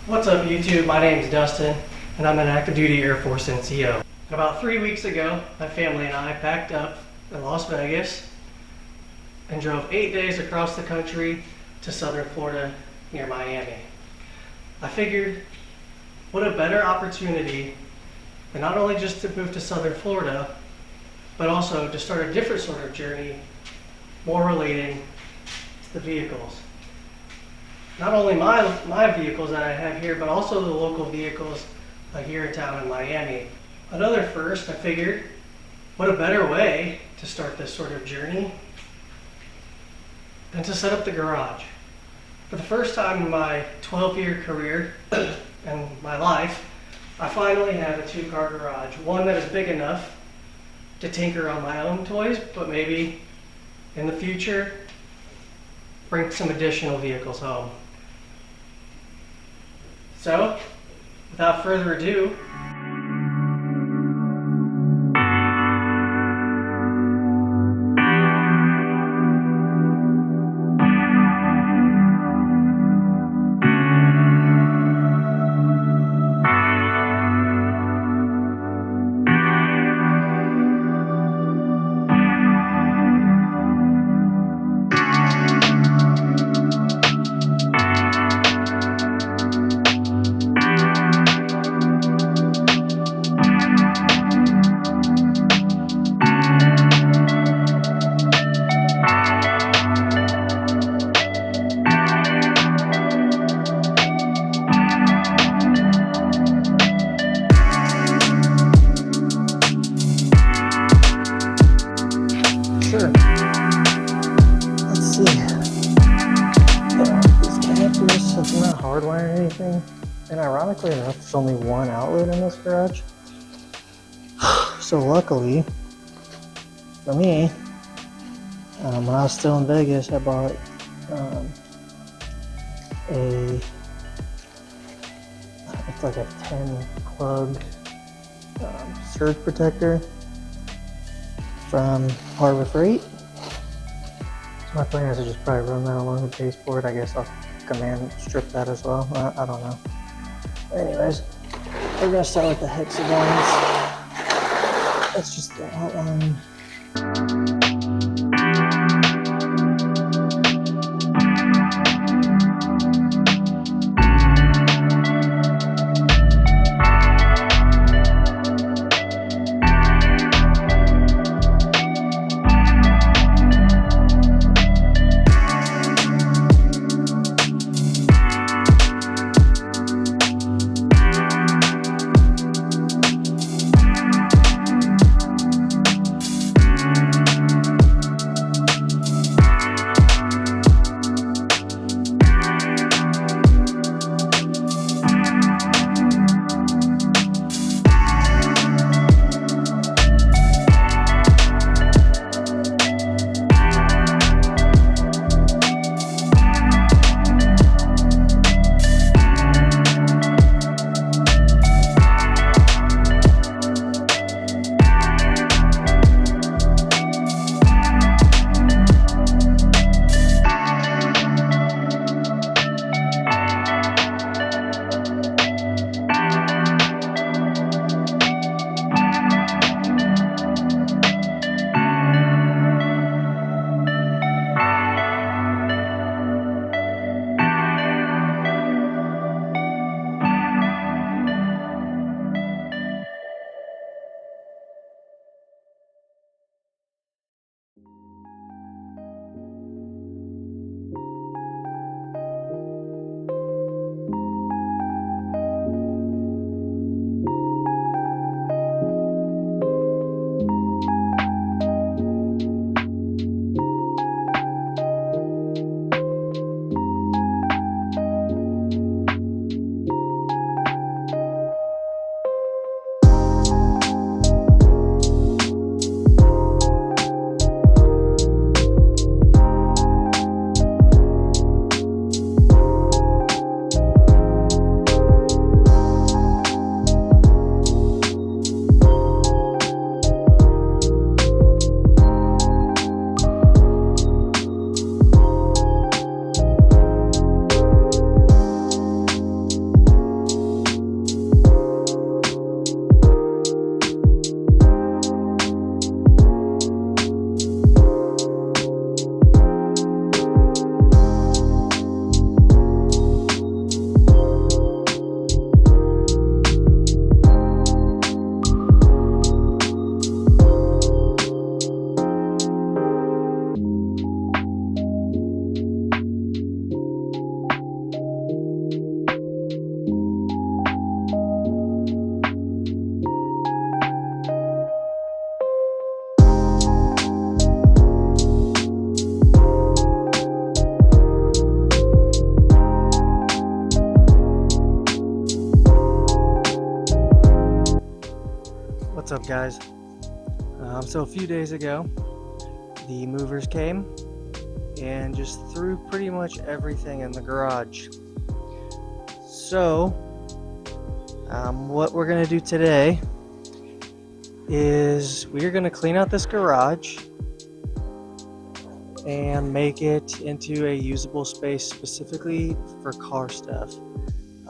What's up YouTube? My name is Dustin and I'm an active duty Air Force NCO. About 3 weeks ago, my family and I packed up in Las Vegas and drove 8 days across the country to southern Florida near Miami. I figured what a better opportunity than not only just to move to southern Florida, but also to start a different sort of journey more relating to the vehicles. Not only my vehicles that I have here, but also the local vehicles here in town in Miami. Another first, I figured, what a better way to start this sort of journey than to set up the garage. For the first time in my 12-year career and my life, I finally have a 2-car garage. One that is big enough to tinker on my own toys, but maybe in the future, bring some additional vehicles home. So, without further ado, sure. Let's see. These connectors, it's not hardwired or anything. And ironically enough, there's only one outlet in this garage. So luckily for me, when I was still in Vegas, I bought it's like a 10 plug surge protector from Harbor Freight. So my plan is to just probably run that along the baseboard. I guess I'll command strip that as well. I don't know. Anyways, we're gonna start with the hexagons. That's just the outline. What's up, guys? So a few days ago, the movers came and just threw pretty much everything in the garage. So what we're gonna do today is we're gonna clean out this garage and make it into a usable space specifically for car stuff,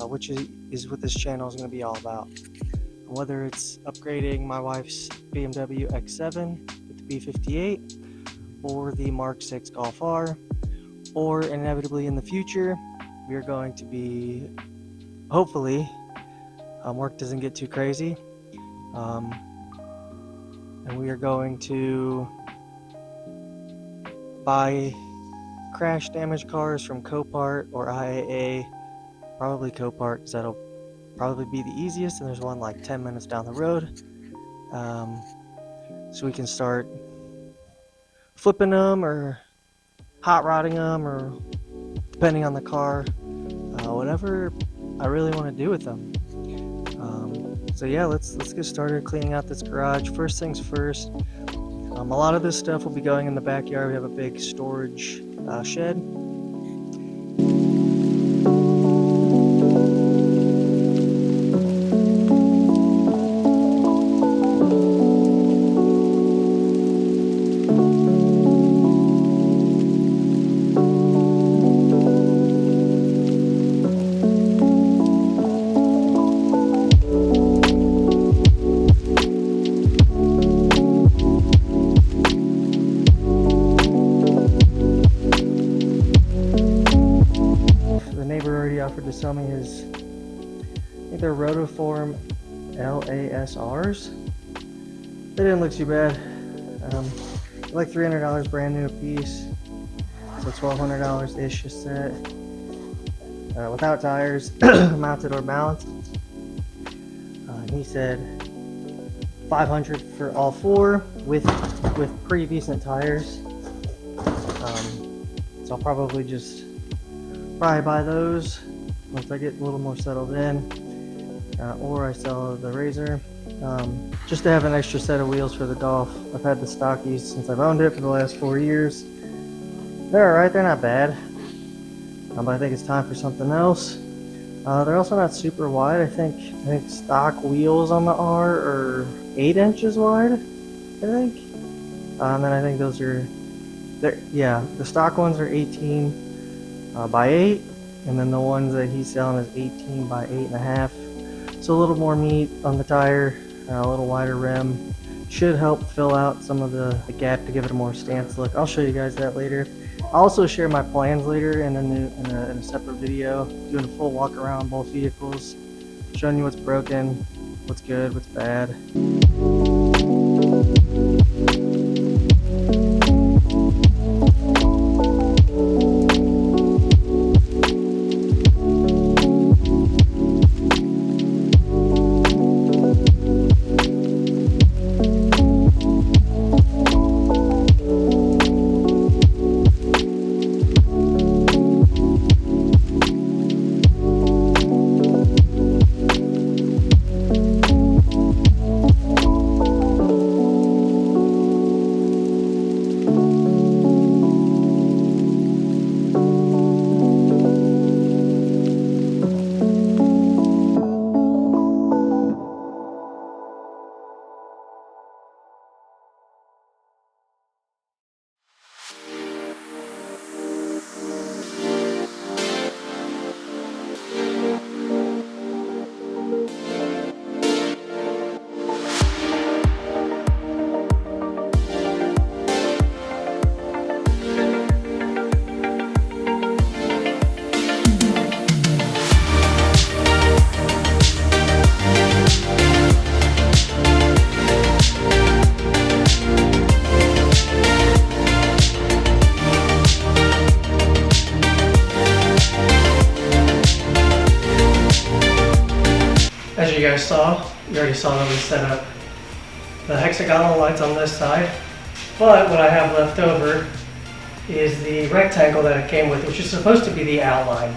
which is what this channel is going to be all about. Whether it's upgrading my wife's BMW X7 with the B58 or the Mark 6 Golf R, or inevitably in the future we're going to be, hopefully, work doesn't get too crazy, and we are going to buy crash damaged cars from Copart or IAA, probably Copart because that'll probably be the easiest, and there's one like 10 minutes down the road, so we can start flipping them or hot rodding them, or depending on the car, whatever I really want to do with them. So yeah, let's get started cleaning out this garage. First things first, a lot of this stuff will be going in the backyard. We have a big storage shed. Offered to sell me his, I think they're Rotoform LASRs. They didn't look too bad. Like $300 brand new a piece, so $1,200 ish a set, without tires, mounted or balanced. He said $500 for all four with pretty decent tires. So I'll probably buy those once I get a little more settled in, or I sell the Razor, just to have an extra set of wheels for the Golf. I've had the stockies since I've owned it for the last 4 years. They're alright, they're not bad, but I think it's time for something else. They're also not super wide. I think stock wheels on the R are 8 inches wide, I think, and then I think the stock ones are 18 by 8, and then the ones that he's selling is 18 by 8.5. So a little more meat on the tire, a little wider rim. Should help fill out some of the gap to give it a more stance look. I'll show you guys that later. I'll also share my plans later in a separate video, doing a full walk around both vehicles, showing you what's broken, what's good, what's bad. As you guys saw, you already saw that we set up the hexagonal lights on this side, but what I have left over is the rectangle that it came with, which is supposed to be the outline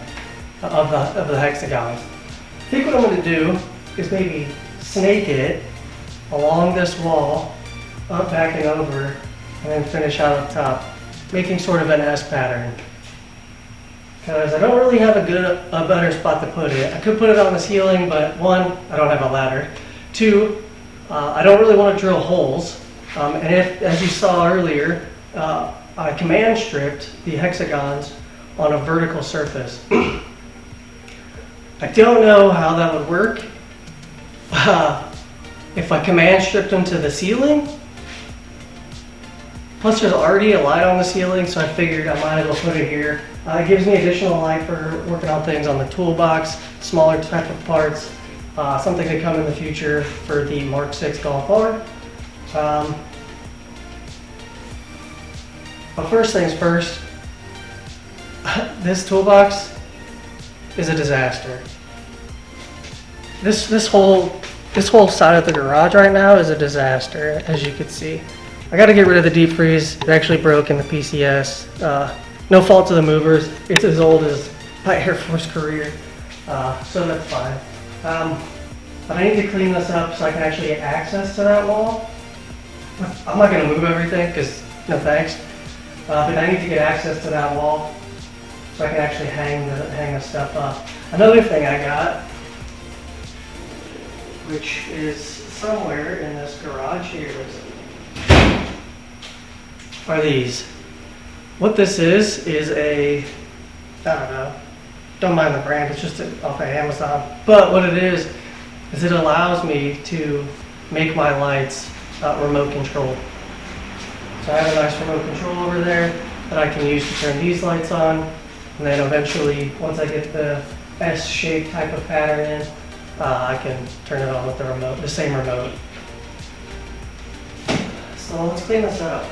of the hexagon. I think what I'm going to do is maybe snake it along this wall, up, back, and over, and then finish out up top, making sort of an S pattern. Because I don't really have a better spot to put it. I could put it on the ceiling, but one, I don't have a ladder. Two, I don't really want to drill holes. And if, as you saw earlier, I command stripped the hexagons on a vertical surface. I don't know how that would work. If I command stripped them to the ceiling, plus there's already a light on the ceiling, so I figured I might as well put it here. It gives me additional light for working on things on the toolbox, smaller type of parts, something to come in the future for the Mark 6 Golf R. But first things first, this toolbox is a disaster. This whole side of the garage right now is a disaster, as you can see. I got to get rid of the deep freeze. It actually broke in the PCS. No fault to the movers. It's as old as my Air Force career, so that's fine. But I need to clean this up so I can actually get access to that wall. I'm not going to move everything because no thanks. But I need to get access to that wall so I can actually hang the stuff up. Another thing I got, which is somewhere in this garage here, are these. What this is a, I don't know, don't mind the brand, it's just off of Amazon. But what it is it allows me to make my lights remote controlled. So I have a nice remote control over there that I can use to turn these lights on. And then eventually, once I get the S-shaped type of pattern in, I can turn it on with the same remote. So let's clean this up.